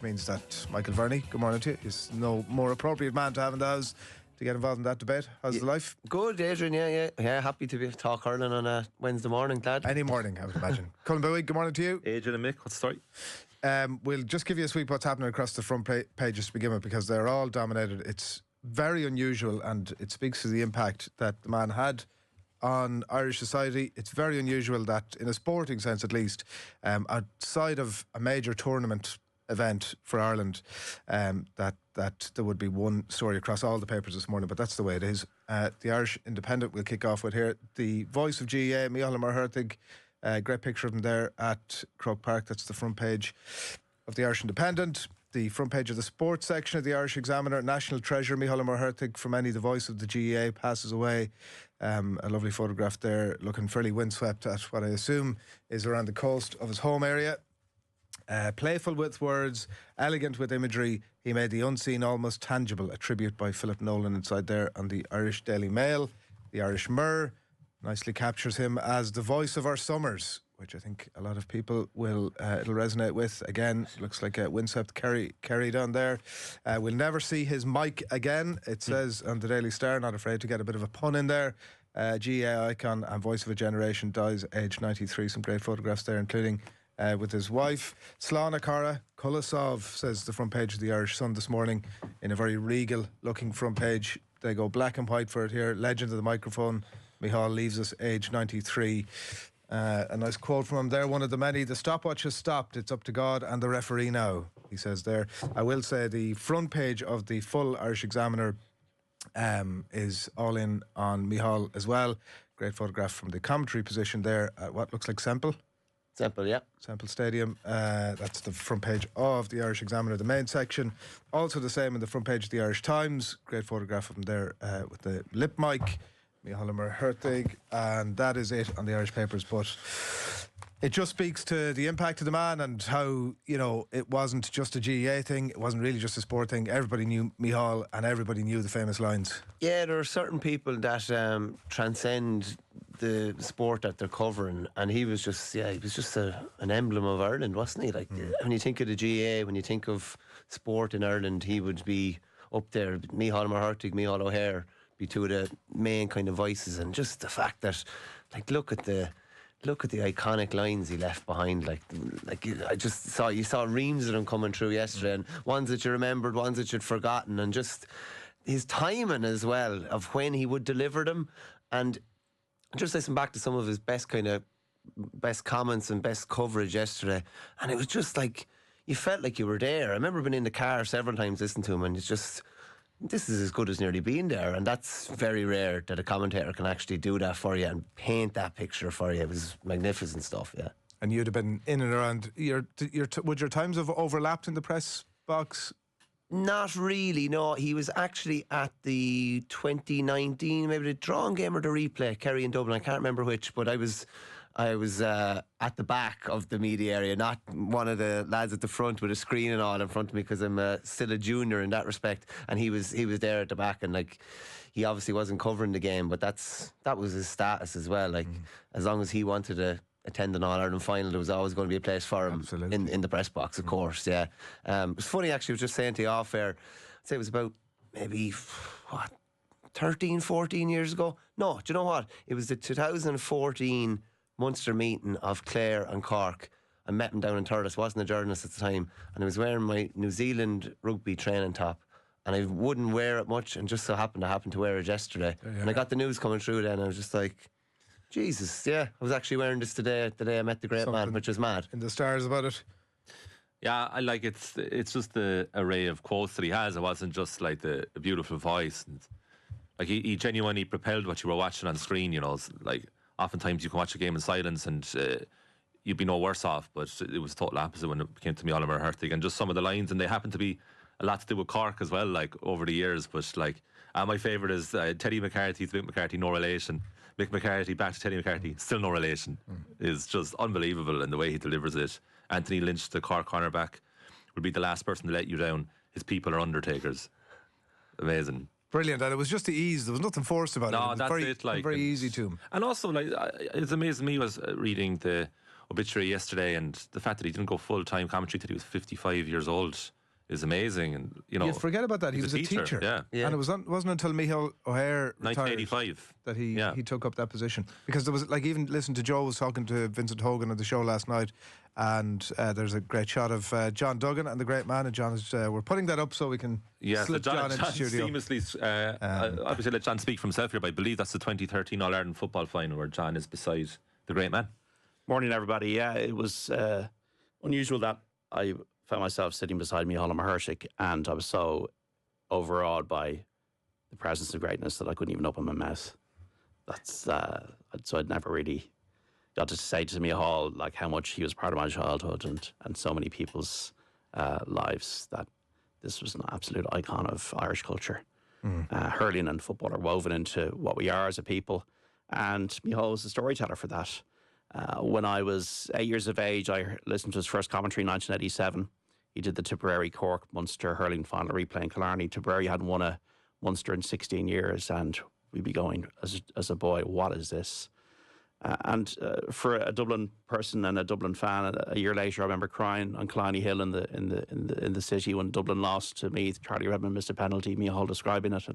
means that Micheal Verney, good morning to you, is no more appropriate man to have in the house to get involved in that debate. How's the life? Good, Adrian. Yeah. Happy to be talk hurling on a Wednesday morning. Glad. Any morning, I would imagine. Colm Bowie, good morning to you. Adrian and Mick, what's the story? We'll just give you a sweep what's happening across the front pages to begin with, because they're all dominated. It's very unusual, and it speaks to the impact that the man had on Irish society. It's very unusual that, in a sporting sense at least, outside of a major tournament event for Ireland, that there would be one story across all the papers this morning, but that's the way it is. The Irish Independent we'll kick off with here. The voice of GAA, Míchéal Ó Muircheartaigh, great picture of him there at Croke Park. That's the front page of the Irish Independent. The front page of the sports section of the Irish Examiner, national treasure Míchéal Ó Muircheartaigh from any the voice of the GAA passes away. A lovely photograph there, looking fairly windswept at what I assume is around the coast of his home area. Playful with words, elegant with imagery, he made the unseen almost tangible, a tribute by Philip Nolan inside there on the Irish Daily Mail. The Irish Mirror nicely captures him as the voice of our summers, which I think a lot of people will it'll resonate with. Again, looks like a windswept carried on there. We'll never see his mic again, it says on the Daily Star. Not afraid to get a bit of a pun in there. GAA icon and voice of a generation dies aged 93. Some great photographs there, including with his wife. Sláinte Cara Culasov, says the front page of the Irish Sun this morning, in a very regal looking front page. They go black and white for it here. Legend of the microphone, Mícheal leaves us age 93. A nice quote from him there, one of the many. The stopwatch has stopped, it's up to God and the referee now, he says there. I will say the front page of the full Irish Examiner is all in on Mícheal as well. Great photograph from the commentary position there at what looks like Semple. Semple Stadium. That's the front page of the Irish Examiner, the main section. Also the same in the front page of the Irish Times. Great photograph of him there with the lip mic, Míchéal Ó Muircheartaigh, and that is it on the Irish papers. But it just speaks to the impact of the man and how, you know, it wasn't just a GAA thing, it wasn't really just a sport thing. Everybody knew Mícheal and everybody knew the famous lines. Yeah, there are certain people that transcend the sport that they're covering, and he was just an emblem of Ireland, wasn't he? Like when you think of the GAA, when you think of sport in Ireland, he would be up there. Mícheal Ó Muircheartaigh, Mícheal O'Hare be two of the main kind of voices, and just the fact that, like, look at the iconic lines he left behind. Like I just saw reams of them coming through yesterday, and ones that you remembered, ones that you'd forgotten, and just his timing as well of when he would deliver them. And just listen back to some of his best comments and best coverage yesterday, and it was just like you felt like you were there. I remember being in the car several times listening to him, and it's just, this is as good as nearly being there, and that's very rare that a commentator can actually do that for you and paint that picture for you. It was magnificent stuff, yeah. And you'd have been in and around, would your times have overlapped in the press box? Not really, no. He was actually at the 2019, maybe the drawn game or the replay, Kerry in Dublin, I can't remember which, but I was at the back of the media area, not one of the lads at the front with a screen and all in front of me, because I'm still a junior in that respect, and he was there at the back, and like, he obviously wasn't covering the game, but that was his status as well. Like, as long as he wanted to attend an All-Ireland final, there was always going to be a place for him in the press box, of course, yeah. It was funny, actually, I was just saying to you off air, I'd say it was about maybe 13, 14 years ago. No, do you know what? It was the 2014 Munster meeting of Clare and Cork. I met him down in Thurles, wasn't a journalist at the time, and I was wearing my New Zealand rugby training top, and I wouldn't wear it much, and just so happened to wear it yesterday. And I got the news coming through then, and I was just like, Jesus, yeah, I was actually wearing this today, the day I met the great man, which was mad. In the Stars about it. Yeah, I like it's just the array of quotes that he has. It wasn't just like the beautiful voice. And like he genuinely propelled what you were watching on screen, you know. Like, oftentimes you can watch a game in silence and you'd be no worse off, but it was total opposite when it came to Mícheal Ó Muircheartaigh, and just some of the lines, and they happen to be a lot to do with Cork as well, like, over the years. But like, my favourite is Teddy McCarthy to Mick McCarthy, no relation. Mick McCarthy back to Teddy McCarthy, still no relation. Is just unbelievable in the way he delivers it. Anthony Lynch, the Cork cornerback, will be the last person to let you down. His people are undertakers. Amazing. Brilliant, and it was just the ease. There was nothing forced about it. No, It was that's very, it. Like, very easy to him. And also, like, it's amazing. Me was reading the obituary yesterday, and the fact that he didn't go full-time commentary till he was 55 years old is amazing. And you forget about that. He was a teacher. Yeah. And it wasn't until Míchéal O'Hare retired 1985 that he took up that position. Because there was, like, even listen to Joe was talking to Vincent Hogan on the show last night, and there's a great shot of John Duggan and the great man, and John is we're putting that up so we can slip John into the studio. Seamlessly, obviously let John speak for himself here, but I believe that's the 2013 All-Ireland football final where John is beside the great man. Morning, everybody. Yeah, it was unusual that I found myself sitting beside Míchéal Ó Muircheartaigh, and I was so overawed by the presence of greatness that I couldn't even open my mouth. That's so I'd never really got to say to Míchéal like how much he was part of my childhood and so many people's lives, that this was an absolute icon of Irish culture. Hurling and football are woven into what we are as a people, and Míchéal was a storyteller for that. When I was 8 years of age, I listened to his first commentary in 1987. He did the Tipperary Cork Munster hurling final replay in Killarney. Tipperary hadn't won a Munster in 16 years, and we'd be going as a boy, what is this? And for a Dublin person and a Dublin fan, a year later, I remember crying on Killarney Hill in the city when Dublin lost to Meath. Charlie Redmond missed a penalty. Míchéal describing it,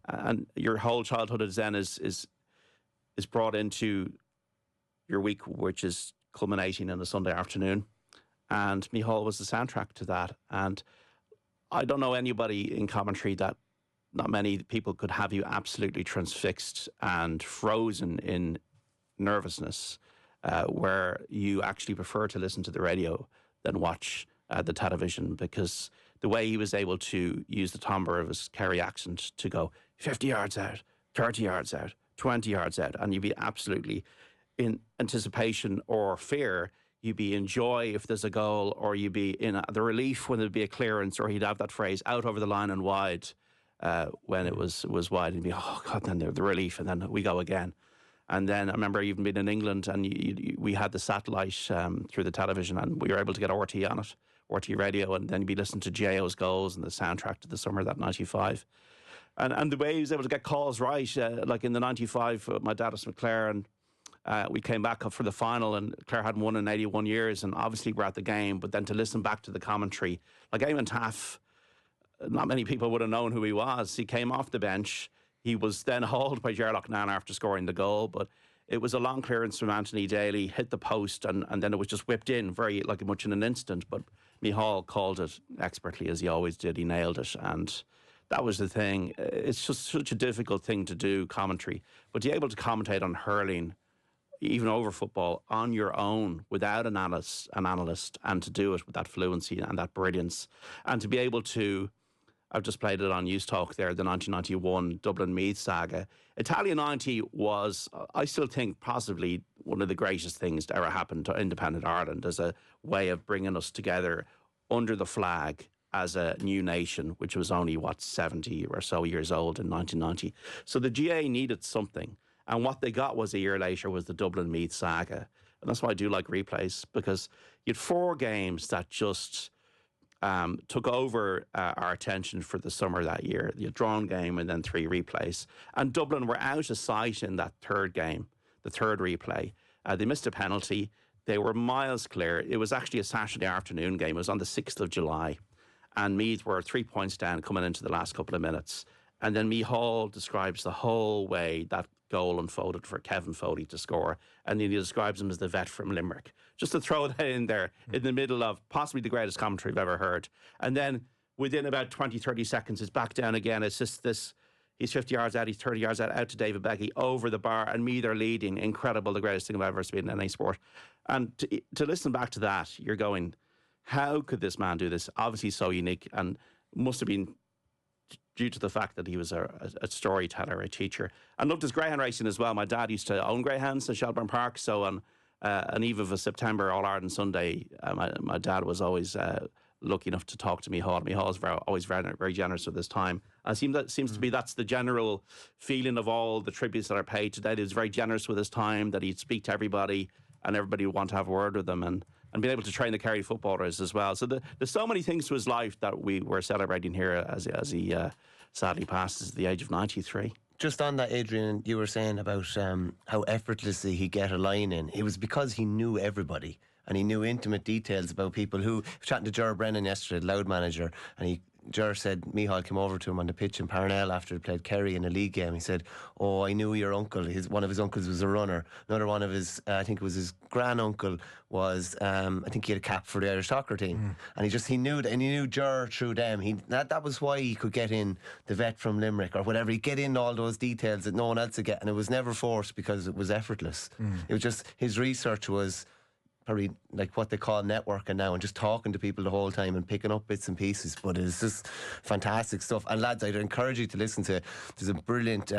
and your whole childhood then is brought into your week, which is culminating in a Sunday afternoon. And Míchéal was the soundtrack to that. And I don't know anybody in commentary that not many people could have you absolutely transfixed and frozen in nervousness, where you actually prefer to listen to the radio than watch the television, because the way he was able to use the timbre of his Kerry accent to go 50 yards out, 30 yards out, 20 yards out, and you'd be absolutely in anticipation or fear. You'd be in joy if there's a goal, or you'd be in the relief when there'd be a clearance, or he'd have that phrase out over the line and wide when it was wide, and be, oh God, then the relief, and then we go again. And then I remember even being in England, and we had the satellite through the television, and we were able to get RT on it, RT radio, and then you'd be listening to J.O.'s goals and the soundtrack to the summer of that 95. And the way he was able to get calls right, like in the 95, my dad was from Clare, and we came back up for the final, and Clare hadn't won in 81 years, and obviously we're at the game, but then to listen back to the commentary, like Eamon Taff, not many people would have known who he was. He came off the bench. He was then hauled by Gerlach Nan after scoring the goal, but it was a long clearance from Anthony Daly, hit the post, and then it was just whipped in very like much in an instant. But Míchéal called it expertly, as he always did. He nailed it, and that was the thing. It's just such a difficult thing to do, commentary, but to be able to commentate on hurling, even over football, on your own without an analyst, and to do it with that fluency and that brilliance, and to be able to, I've just played it on News Talk there, the 1991 Dublin Meath saga. Italia 90 was, I still think, possibly one of the greatest things to ever happen to independent Ireland, as a way of bringing us together under the flag as a new nation, which was only, 70 or so years old in 1990. So the GA needed something. And what they got was, a year later, was the Dublin Meath saga. And that's why I do like replays, because you had 4 games that just took over our attention for the summer that year. The drawn game and then 3 replays. And Dublin were out of sight in that third game, the third replay. They missed a penalty. They were miles clear. It was actually a Saturday afternoon game. It was on the 6th of July. And Meath were 3 points down coming into the last couple of minutes. And then Míchéal describes the whole way that goal unfolded for Kevin Foley to score. And then he describes him as the vet from Limerick. Just to throw that in there in the middle of possibly the greatest commentary I've ever heard. And then within about 20, 30 seconds, it's back down again. It's just this, he's 50 yards out, he's 30 yards out to David Becky, over the bar, and Meath are leading. Incredible, the greatest thing I've ever seen in any sport. And to listen back to that, you're going, how could this man do this? Obviously so unique, and must have been due to the fact that he was a storyteller, a teacher. And loved his greyhound racing as well. My dad used to own greyhounds in Shelburne Park, so on an eve of a September All-Ireland Sunday, my dad was always lucky enough to talk to Míchéal. Míchéal was always very, very generous with his time. And it seems to be that's the general feeling of all the tributes that are paid today. He was very generous with his time, that he'd speak to everybody, and everybody would want to have a word with him, and being able to train the Kerry footballers as well. So there's so many things to his life that we were celebrating here as he sadly passes at the age of 93. just on that, Adrian, you were saying about how effortlessly he get a line in. It was because he knew everybody. And he knew intimate details about people who... Chatting to Ger Brennan yesterday, the Loud manager, and Ger said Mícheal came over to him on the pitch in Parnell after he played Kerry in a league game. He said, "Oh, I knew your uncle. One of his uncles was a runner. Another one of his, I think it was his granduncle, was, I think he had a cap for the Irish soccer team." And he knew that, and he knew Ger through them. That was why he could get in the vet from Limerick or whatever. He'd get in all those details that no one else would get, and it was never forced because it was effortless. It was just, his research was probably like what they call networking now, and just talking to people the whole time and picking up bits and pieces. But it's just fantastic stuff. And lads, I'd encourage you to listen to, there's a brilliant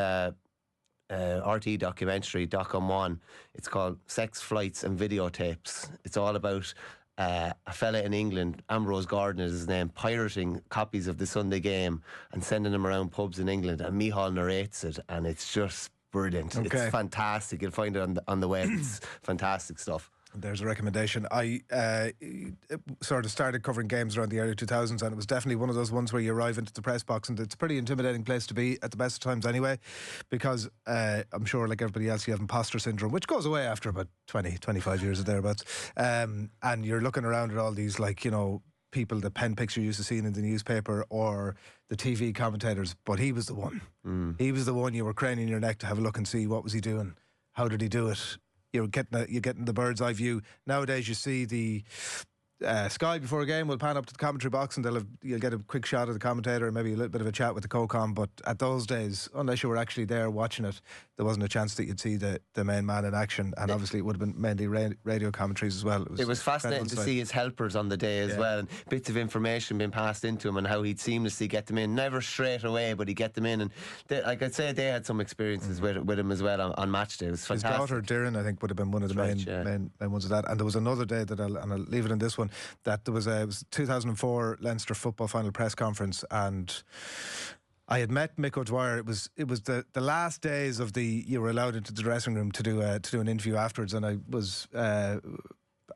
RT documentary, Doc on One. It's called Sex, Flights and Videotapes. It's all about a fella in England, Ambrose Gordon is his name, pirating copies of the Sunday Game and sending them around pubs in England, and Mícheal narrates it, and it's just brilliant. Okay. It's fantastic. You'll find it on the web. It's fantastic stuff. There's a recommendation. I sort of started covering games around the early 2000s, and it was definitely one of those ones where you arrive into the press box, and it's a pretty intimidating place to be at the best of times anyway, because I'm sure, like everybody else, you have imposter syndrome, which goes away after about 25 years or thereabouts. And you're looking around at all these, like, you know, people, the pen picture you used to see in the newspaper or the TV commentators, but he was the one. He was the one you were craning your neck to have a look and see what was he doing, how did he do it. You're getting the bird's eye view. Nowadays, you see the Sky before a game will pan up to the commentary box, and you'll get a quick shot of the commentator and maybe a little bit of a chat with the co-com. But at those days, unless you were actually there watching it, there wasn't a chance that you'd see the main man in action. And obviously, it would have been mainly radio commentaries as well. It was fascinating to see his helpers on the day as well, and bits of information being passed into him, and how he'd seamlessly get them in. Never straight away, but he'd get them in. And like I'd say, they had some experiences with him as well on match day. It was fantastic. His daughter Darren, I think, would have been one of the main ones of that. And there was another day that I'll leave it in this one, that there was it was 2004 Leinster football final press conference, and I had met Mick O'Dwyer. It was the last days of you were allowed into the dressing room to do an interview afterwards, and I was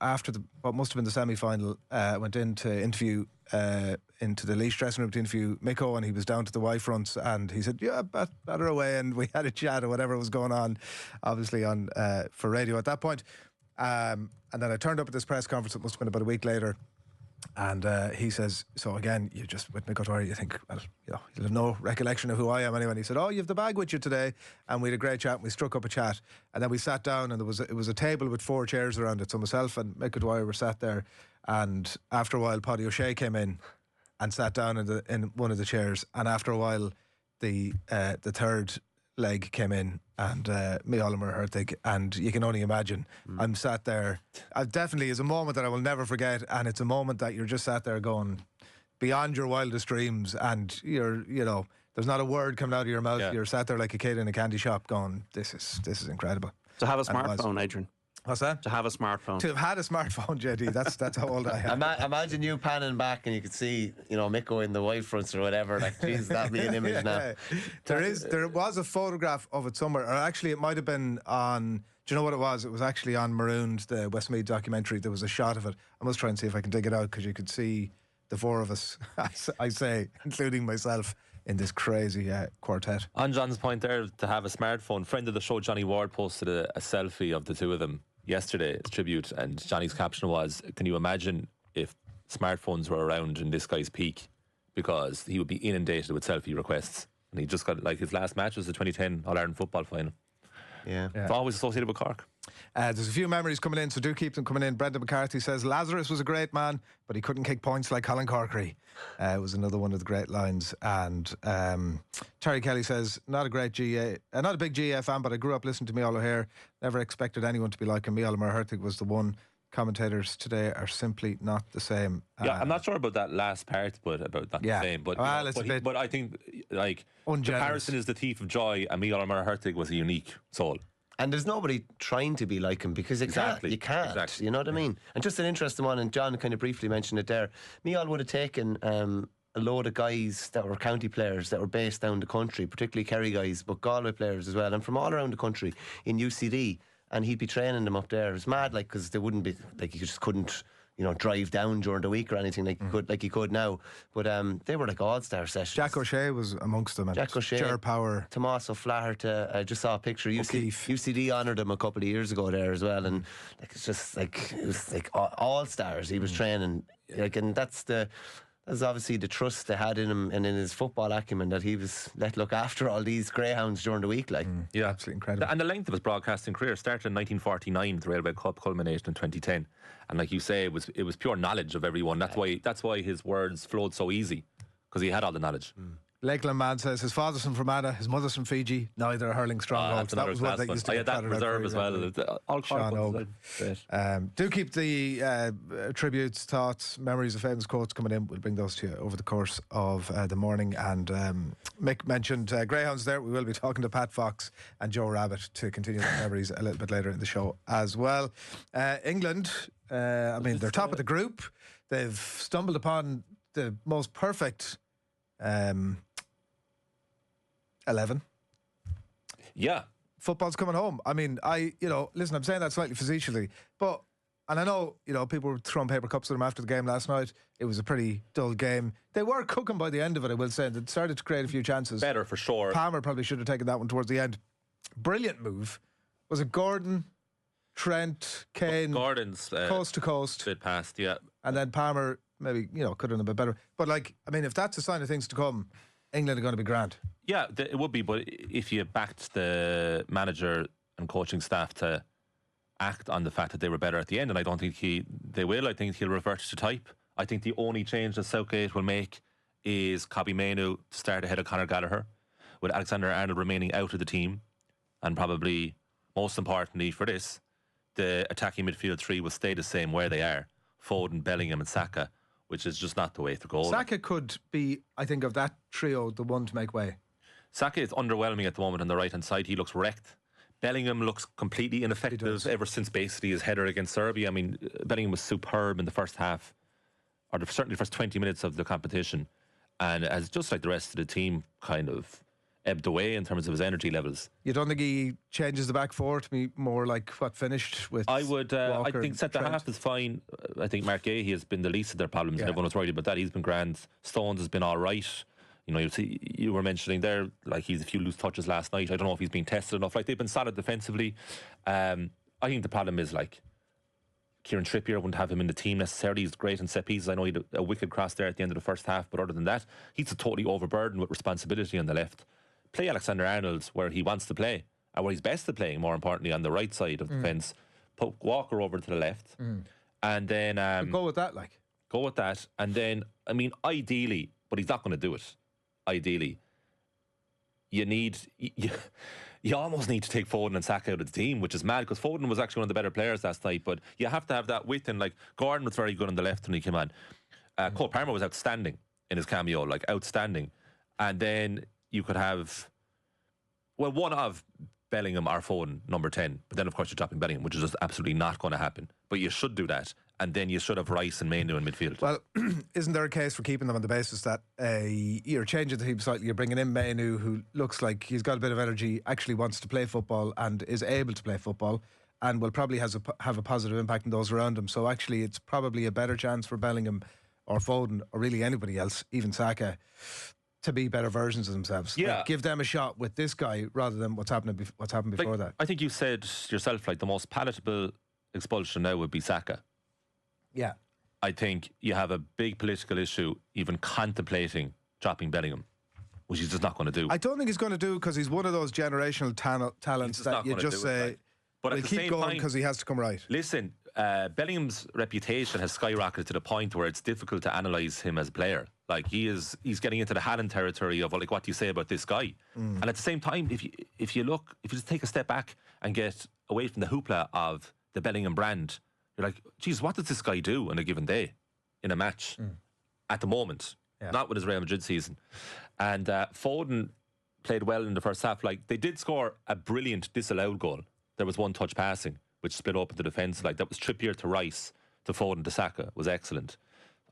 after what must have been the semi-final, went in to interview into the Laois dressing room to interview Mick O, and he was down to the Y-fronts, and he said, "Yeah, batter away," and we had a chat or whatever was going on, obviously on for radio at that point. And then I turned up at this press conference. It must have been about a week later. And he says, "So again, you just with Mick O'Dwyer, you think, well, you know, you'll have no recollection of who I am anyway." And he said, "Oh, you have the bag with you today." And we had a great chat, and we struck up a chat, and then we sat down, and it was a table with 4 chairs around it. So myself and Mick O'Dwyer were sat there, and after a while, Paddy O'Shea came in and sat down in one of the chairs, and after a while, the third leg came in, and Míchéal Ó Muircheartaigh, and you can only imagine. I'm sat there. It definitely is a moment that I will never forget, and it's a moment that you're just sat there going beyond your wildest dreams, and there's not a word coming out of your mouth. Yeah. You're sat there like a kid in a candy shop going, this is incredible. To have a smartphone, Adrian. What's that? To have a smartphone. To have had a smartphone, JD. That's how old I am. Imagine you panning back and you could see, Mick in the white fronts or whatever. Like, Jesus, that'd be an image now. There was a photograph of it somewhere, or actually it might have been on. Do you know what it was? It was actually on Marooned, the Westmeath documentary. There was a shot of it. I must try and see if I can dig it out, because you could see the 4 of us, I say, including myself, in this crazy quartet. On John's point there, to have a smartphone, friend of the show Johnny Ward posted a selfie of the two of them yesterday as tribute, and Johnny's caption was, "Can you imagine if smartphones were around in this guy's peak?" Because he would be inundated with selfie requests, and he just got, like, his last match was the 2010 All-Ireland football final. Yeah. It's always associated with Cork. There's a few memories coming in, so do keep them coming in. Brendan McCarthy says, "Lazarus was a great man, but he couldn't kick points like Colin Corkery." It was another one of the great lines. And Terry Kelly says, not a big GAA fan, but I grew up listening to Mícheal O'Hare. Never expected anyone to be like him. Mícheal Ó Muircheartaigh was the one. Commentators today are simply not the same. Yeah, I'm not sure about that last part, but about not the same. But, but I think, like, comparison is the thief of joy, and Mícheal Ó Muircheartaigh was a unique soul. And there's nobody trying to be like him, because you can't. Exactly. You know what I mean? And just an interesting one, and John kind of briefly mentioned it there. Mícheal would have taken a load of guys that were county players that were based down the country, particularly Kerry guys, but Galway players as well, and from all around the country in UCD, and he'd be training them up there. It was mad, like, because they wouldn't be, like, you just couldn't drive down during the week or anything like he could now. But they were like all-star sessions. Jack O'Shea was amongst them. Jack O'Shea, Ger Power, Tommaso Flaherty. I just saw a picture. UCD honoured him a couple of years ago there as well, and it's just like it was like all-stars. He was training and that's obviously the trust they had in him and in his football acumen, that he was let look after all these greyhounds during the week. Yeah, absolutely incredible. And the length of his broadcasting career started in 1949, the Railway Cup culminated in 2010. And like you say, it was pure knowledge of everyone. That's why his words flowed so easy, because he had all the knowledge. Lakeland Man says his father's from Fermanagh, his mother's from Fiji, neither hurling strongholds. That was what they used to get that reserve as well. All Sean do keep the tributes, thoughts, memories of famous quotes coming in. We'll bring those to you over the course of the morning. And Mick mentioned Greyhounds there. We will be talking to Pat Fox and Joe Rabbit to continue the memories a little bit later in the show as well. England, they're top of the group. They've stumbled upon the most perfect 11. Yeah. Football's coming home. I mean, listen, I'm saying that slightly facetiously, but, and I know, people were throwing paper cups at them after the game last night. It was a pretty dull game. They were cooking by the end of it, I will say. They started to create a few chances. Better for sure. Palmer probably should have taken that one towards the end. Brilliant move. Was it Gordon, Trent, Kane? Gordon's coast to coast. Bit past, yeah. And then Palmer maybe, could have done a bit better. But if that's a sign of things to come, England are going to be grand. Yeah, it would be, but if you backed the manager and coaching staff to act on the fact that they were better at the end, and I don't think they will. I think he'll revert to type. I think the only change that Southgate will make is Cobby Mainoo to start ahead of Conor Gallagher, with Alexander Arnold remaining out of the team, and probably most importantly for this, the attacking midfield three will stay the same where they are: Foden, Bellingham and Saka, which is just not the way to go. Saka could be, I think, of that trio, the one to make way. Saka is underwhelming at the moment on the right-hand side. He looks wrecked. Bellingham looks completely ineffective ever since basically his header against Serbia. I mean, Bellingham was superb in the first half, or certainly the first 20 minutes of the competition, and as just like the rest of the team kind of ebbed away in terms of his energy levels. You don't think he changes the back four to be more like what finished with? I would. I think centre Trent? half is fine. I think Mark Gahey has been the least of their problems, and everyone was worried about that. He's been grand. Stones has been all right. You were mentioning there, like he's a few loose touches last night. I don't know if he's been tested enough. Like they've been solid defensively. I think the problem is like Kieran Trippier, wouldn't have him in the team necessarily. He's great in set pieces. I know he had a wicked cross there at the end of the first half, but other than that, he's totally overburdened with responsibility on the left. Play Alexander Arnold where he wants to play, and where he's best at playing, more importantly, on the right side of the fence. Put Walker over to the left, and then go with that, go with that, and then ideally, but he's not going to do it. Ideally, you almost need to take Foden and Saka out of the team, which is mad because Foden was actually one of the better players last night. But you have to have that width, and like Gordon was very good on the left when he came on. Cole Palmer was outstanding in his cameo, like outstanding, and then you could have, well, one of Bellingham or Foden, number 10. But then, of course, you're dropping Bellingham, which is just absolutely not going to happen. But you should do that. And then you should have Rice and Mainoo in midfield. Well, isn't there a case for keeping them on the basis that you're changing the team slightly? You're bringing in Mainoo, who looks like he's got a bit of energy, actually wants to play football and is able to play football, and will probably have a positive impact on those around him. So actually, it's probably a better chance for Bellingham or Foden or really anybody else, even Saka, to be better versions of themselves. Yeah. Like, give them a shot with this guy rather than what's happened before that. I think you said yourself, like the most palatable expulsion now would be Saka. Yeah. I think you have a big political issue even contemplating dropping Bellingham, which he's just not going to do. I don't think he's going to do, because he's one of those generational talents that you just say, but we'll at the keep same going time, because he has to come right. Listen, Bellingham's reputation has skyrocketed to the point where it's difficult to analyse him as a player. Like he's getting into the Haaland territory of like, what do you say about this guy? And at the same time, if you just take a step back and get away from the hoopla of the Bellingham brand, you're like, geez, what does this guy do on a given day in a match at the moment? Yeah. Not with his Real Madrid season. And Foden played well in the first half. Like they did score a brilliant disallowed goal. There was one touch passing which split open the defence. Like that was Trippier to Rice to Foden to Saka, was excellent.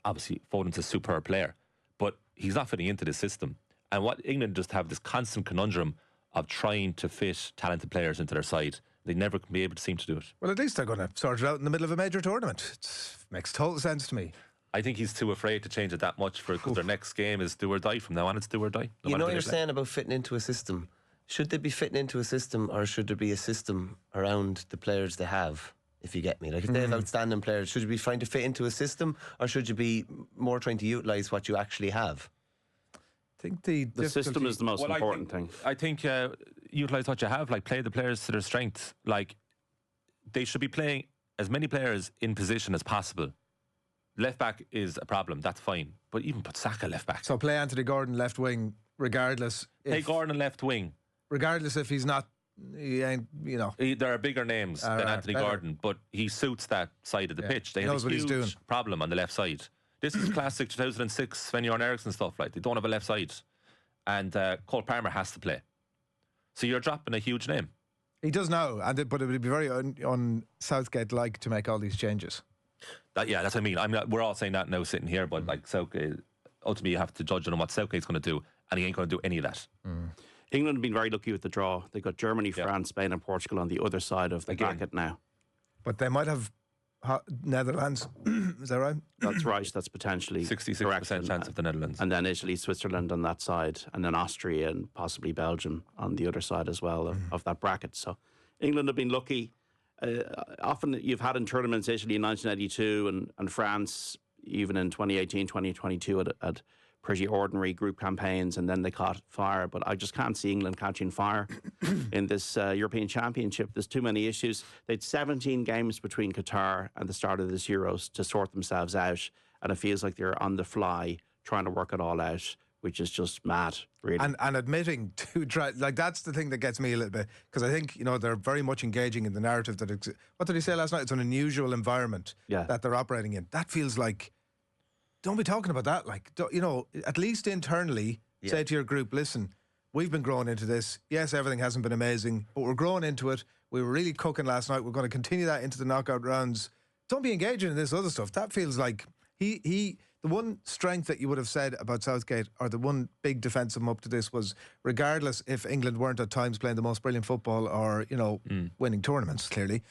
Obviously, Foden's a superb player, but he's not fitting into this system. And what England just have this constant conundrum of trying to fit talented players into their side. They never can be able to seem to do it. Well, at least they're going to sort it out in the middle of a major tournament. It makes total sense to me. I think he's too afraid to change it that much because their next game is do or die. From now on, it's do or die. You know what you're saying about fitting into a system. Should they be fitting into a system, or should there be a system around the players they have? If you get me, like if they have outstanding players, should you be trying to fit into a system, or should you be more trying to utilise what you actually have? I think the system is the most important thing. I think utilise what you have, like play the players to their strength. Like they should be playing as many players in position as possible. Left back is a problem, that's fine, but even put Saka left back. So play Anthony Gordon left wing, regardless. Play Gordon left wing, regardless if he's not. He ain't, you know. There are bigger names than Anthony Gordon, but he suits that side of the pitch. They have a huge problem on the left side. This is classic 2006 Sven-Göran Eriksson stuff. Like they don't have a left side, and Cole Palmer has to play. So you're dropping a huge name. He does now, but it would be very un-Southgate-like to make all these changes. That's what I mean. We're all saying that now sitting here, but like Southgate, ultimately you have to judge on what Southgate's going to do, and he ain't going to do any of that. England have been very lucky with the draw. They got Germany, France, Spain and Portugal on the other side of the bracket now. But they might have Netherlands. Is that right? That's right. That's potentially 66% chance of the Netherlands. And then Italy, Switzerland on that side, and then Austria and possibly Belgium on the other side as well of that bracket. So England have been lucky. Often you've had in tournaments Italy in 1982 and France even in 2018, 2022 at pretty ordinary group campaigns, and then they caught fire. But I just can't see England catching fire in this European Championship. There's too many issues. They had 17 games between Qatar and the start of this Euros to sort themselves out, and it feels like they're on the fly trying to work it all out, which is just mad, really. And admitting to try, like that's the thing that gets me a little bit, because I think, you know, they're very much engaging in the narrative that what did he say last night? It's an unusual environment that they're operating in. That feels like, don't be talking about that. Like, you know, at least internally, say to your group, listen, we've been growing into this. Yes, everything hasn't been amazing, but we're growing into it. We were really cooking last night. We're going to continue that into the knockout rounds. Don't be engaging in this other stuff. That feels like the one strength that you would have said about Southgate, or the one big defence of him up to this, was regardless if England weren't at times playing the most brilliant football or, you know, winning tournaments, clearly,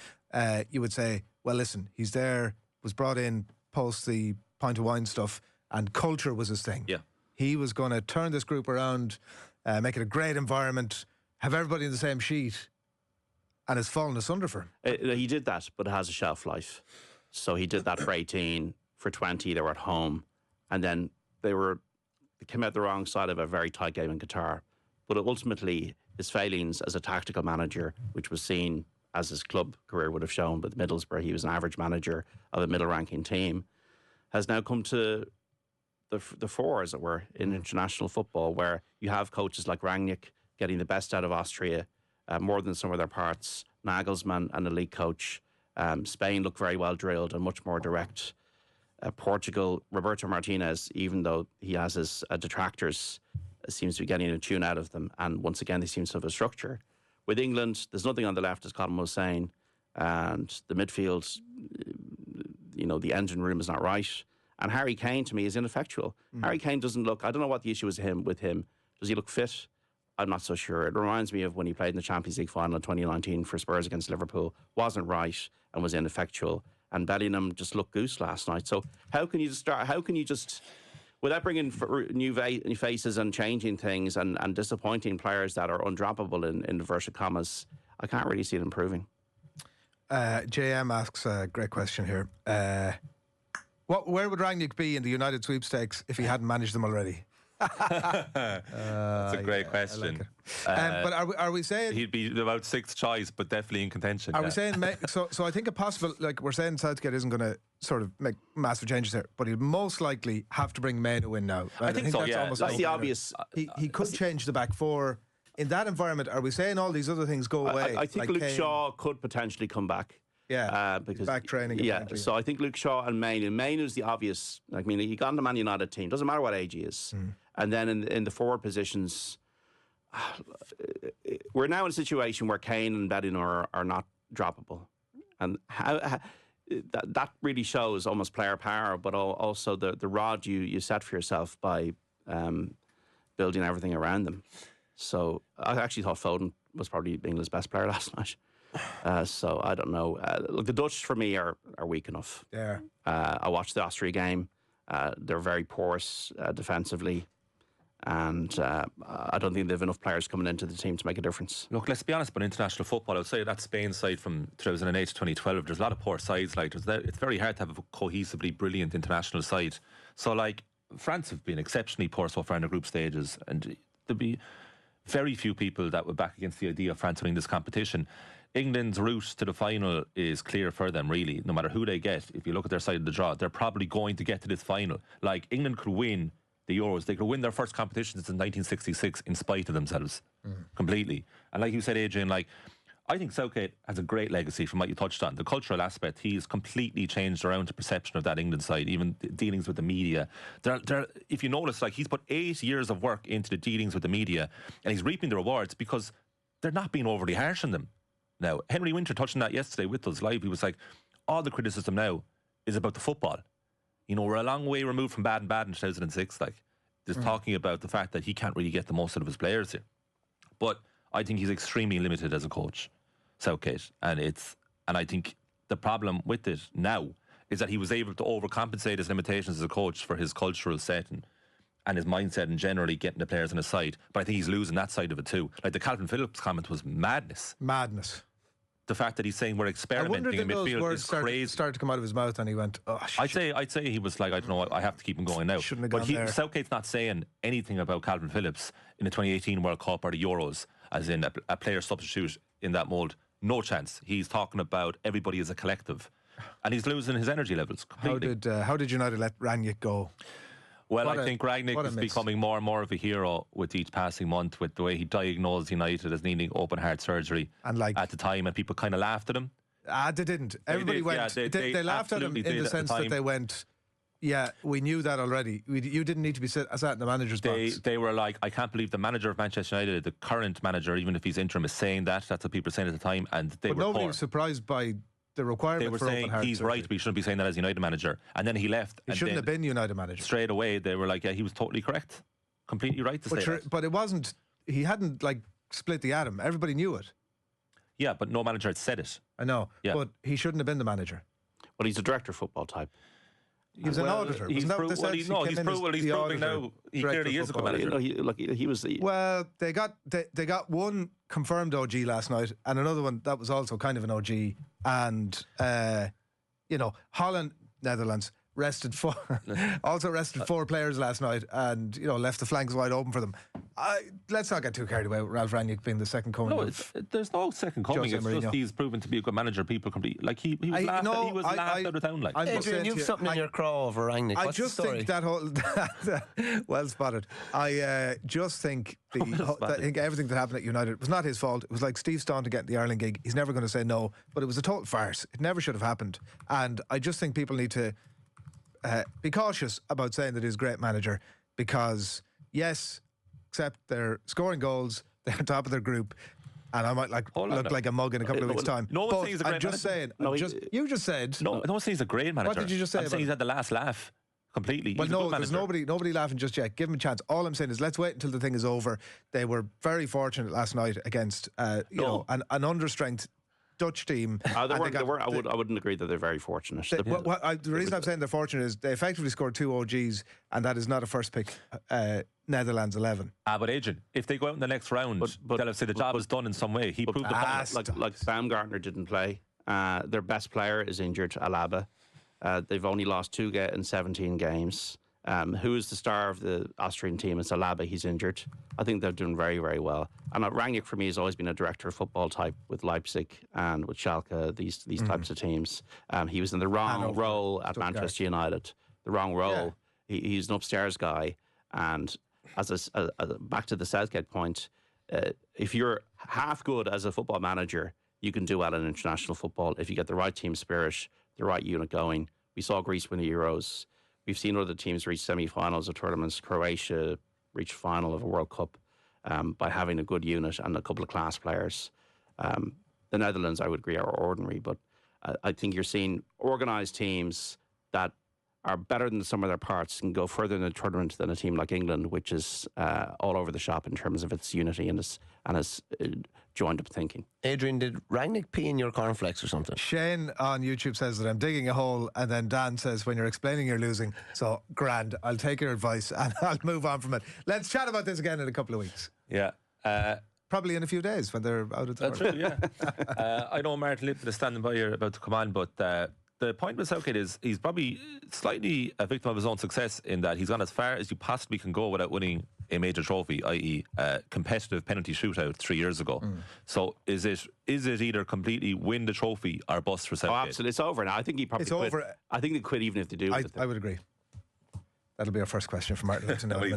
you would say, well, listen, he's there, was brought in post the pint of wine stuff, and culture was his thing. Yeah. He was going to turn this group around, make it a great environment, have everybody in the same sheet, and it's fallen asunder for him. He did that, but it has a shelf life. So he did that for 18, for 20, they were at home, and then they came out the wrong side of a very tight game in Qatar. But ultimately, his failings as a tactical manager, which was seen as his club career would have shown, but Middlesbrough, he was an average manager of a middle-ranking team, has now come to the fore, as it were, in international football, where you have coaches like Rangnick getting the best out of Austria, more than some of their parts. Nagelsmann, an elite coach. Spain look very well drilled and much more direct. Portugal, Roberto Martinez, even though he has his detractors, seems to be getting a tune out of them. And once again, they seem to have a structure. With England, there's nothing on the left, as Colm was saying, and the midfield, you know, the engine room is not right. And Harry Kane, to me, is ineffectual. Harry Kane doesn't look, I don't know what the issue is with him. Does he look fit? I'm not so sure. It reminds me of when he played in the Champions League final in 2019 for Spurs against Liverpool. Wasn't right and was ineffectual. And Bellingham just looked goose last night. So how can you just without bringing new faces and changing things and disappointing players that are undroppable in inverted commas, I can't really see it improving. JM asks a great question here. Where would Rangnick be in the United sweepstakes if he hadn't managed them already? That's a great question. But are we saying he'd be about sixth choice, but definitely in contention? Are we saying so I think a possible, like we're saying, Southgate isn't going to sort of make massive changes there, but he'd most likely have to bring Maino in now. I think so. That's that's the obvious. He could change the back four in that environment. Are we saying all these other things go away? I think like Luke Shaw could potentially come back. Yeah, because back training. Yeah, so I think Luke Shaw and Mainoo's the obvious. I mean, he got on the Man United team. Doesn't matter what age he is. And then in the forward positions, we're now in a situation where Kane and Bellingham are not droppable, and that really shows almost player power, but also the rod you set for yourself by building everything around them. So I actually thought Foden was probably England's best player last night. So I don't know. Look, the Dutch for me are weak enough. Yeah. I watched the Austria game. They're very porous defensively. And I don't think they have enough players coming into the team to make a difference. Look, let's be honest about international football. I would say that Spain side from 2008 to 2012, there's a lot of poor sides. Like, it's very hard to have a cohesively brilliant international side. So, like, France have been exceptionally poor so far in the group stages, and there'd be very few people that would back against the idea of France winning this competition. England's route to the final is clear for them, really. No matter who they get, if you look at their side of the draw, they're probably going to get to this final. Like, England could win the Euros. They could win their first competition since 1966 in spite of themselves, completely. And like you said, Adrian, like, I think Southgate has a great legacy from what you touched on. The cultural aspect, he's completely changed around the perception of that England side, even the dealings with the media. If you notice, like, he's put 8 years of work into the dealings with the media, and he's reaping the rewards because they're not being overly harsh on them. Now, Henry Winter touched on that yesterday with us live. He was like, all the criticism now is about the football. You know, we're a long way removed from bad in 2006. Like, just talking about the fact that he can't really get the most out of his players here. But I think he's extremely limited as a coach, Southgate. And I think the problem with it now is that he was able to overcompensate his limitations as a coach for his cultural setting and his mindset and generally getting the players on his side. But I think he's losing that side of it too. Like, the Calvin Phillips comment was madness. The fact that he's saying we're experimenting in midfield is crazy. Started to come out of his mouth, and he went, "Oh, I'd say he was like, I don't know, I have to keep him going now." Shouldn't have but gone there. Southgate's not saying anything about Calvin Phillips in the 2018 World Cup or the Euros, as in a player substitute in that mould. No chance. He's talking about everybody as a collective, and he's losing his energy levels completely. How did United let Rangnick go? Well, I think Rangnick is becoming more and more of a hero with each passing month, with the way he diagnosed United as needing open heart surgery And, like, at the time, and people kind of laughed at him. They didn't. Everybody did, went. yeah, they laughed at him absolutely in did the at sense the that time. they went, "Yeah, we knew that already. You didn't need to be sat in the manager's box." They were like, I can't believe the manager of Manchester United, the current manager, even if he's interim, is saying that. That's what people were saying at the time, and they But were nobody poor. was surprised by the requirement They were for saying open heart he's surgery. right, but he shouldn't be saying that as United manager. And then he left. He and shouldn't then have been United manager. straight away, they were like, yeah, he was totally correct, completely right to say that. But it wasn't. He hadn't, like, split the atom. Everybody knew it. Yeah, but no manager had said it. I know. Yeah. But he shouldn't have been the manager. Well, he's a director of football type. He was an auditor. He's Wasn't that what they said? he's He came in as proving the now. auditor, He director clearly of is a good football. manager. He was the. Well, they got one confirmed OG last night, and another one that was also kind of an OG. And Holland, Netherlands rested four players last night, and left the flanks wide open for them. Let's not get too carried away with Ralph Rangnick being the second coming. No, there's no second coming. Jose It's Mourinho. just he's proven to be a good manager. People completely like he was laughed out of town. Like, I must say Adrian, to you've you, something in your craw over Rangnick. I What's just the story? think that whole well spotted. I just think I think everything that happened at United was not his fault. It was like Steve Staunton getting the Ireland gig. He's never going to say no, but it was a total farce. It never should have happened. And I just think people need to be cautious about saying that he's a great manager, because yes, except they're scoring goals, they're on top of their group, and I might look like a mug in a couple of weeks' time. No one thinks he's a great I'm just manager. saying. You just said. no, I don't say he's a great manager. What did you just say I'm about saying he's him? had the last laugh completely. Well, He's a no, good there's manager. nobody laughing just yet. Give him a chance. All I'm saying is let's wait until the thing is over. They were very fortunate last night against an understrength Dutch team. They and weren't, got- they weren't, I wouldn't agree that they're very fortunate. the reason I'm saying they're fortunate is they effectively scored 2 OGs, and that is not a first pick Netherlands 11. But Adrian, if they go out in the next round, they'll have said the job is done in some way. He proved the point. like Baumgartner didn't play. Their best player is injured, Alaba. They've only lost 2 in 17 games. Who is the star of the Austrian team? It's Alaba. He's injured. I think they're doing very, very well. And Rangnick, for me, has always been a director of football type with Leipzig and with Schalke, these types of teams. He was in the wrong role at Manchester United. The wrong role. Yeah. He's an upstairs guy. And as back to the Southgate point, if you're half good as a football manager, you can do well in international football if you get the right team spirit, the right unit going. We saw Greece win the Euros. We've seen other teams reach semi-finals of tournaments. Croatia reached final of a World Cup by having a good unit and a couple of class players. The Netherlands, I would agree, are ordinary, but I think you're seeing organised teams that are better than the sum of their parts and go further in the tournament than a team like England, which is all over the shop in terms of its unity and its joined up thinking. Adrian, did Rangnick pee in your cornflakes or something? Shane on YouTube says that I'm digging a hole, and then Dan says when you're explaining you're losing. So grand, I'll take your advice and I'll move on from it. Let's chat about this again in a couple of weeks. Yeah. Probably in a few days when they're out of the That's true, yeah. I know Martin Lipton is standing by here about to come on, but the point with Southgate is he's probably slightly a victim of his own success in that he's gone as far as you possibly can go without winning a major trophy, i.e. a competitive penalty shootout 3 years ago. So is it either completely win the trophy or bust for Southgate? Oh, absolutely. It's over now. I think he probably quit. I think they quit even if they do. I would agree. That'll be our first question for Martin Lipton now in a minute.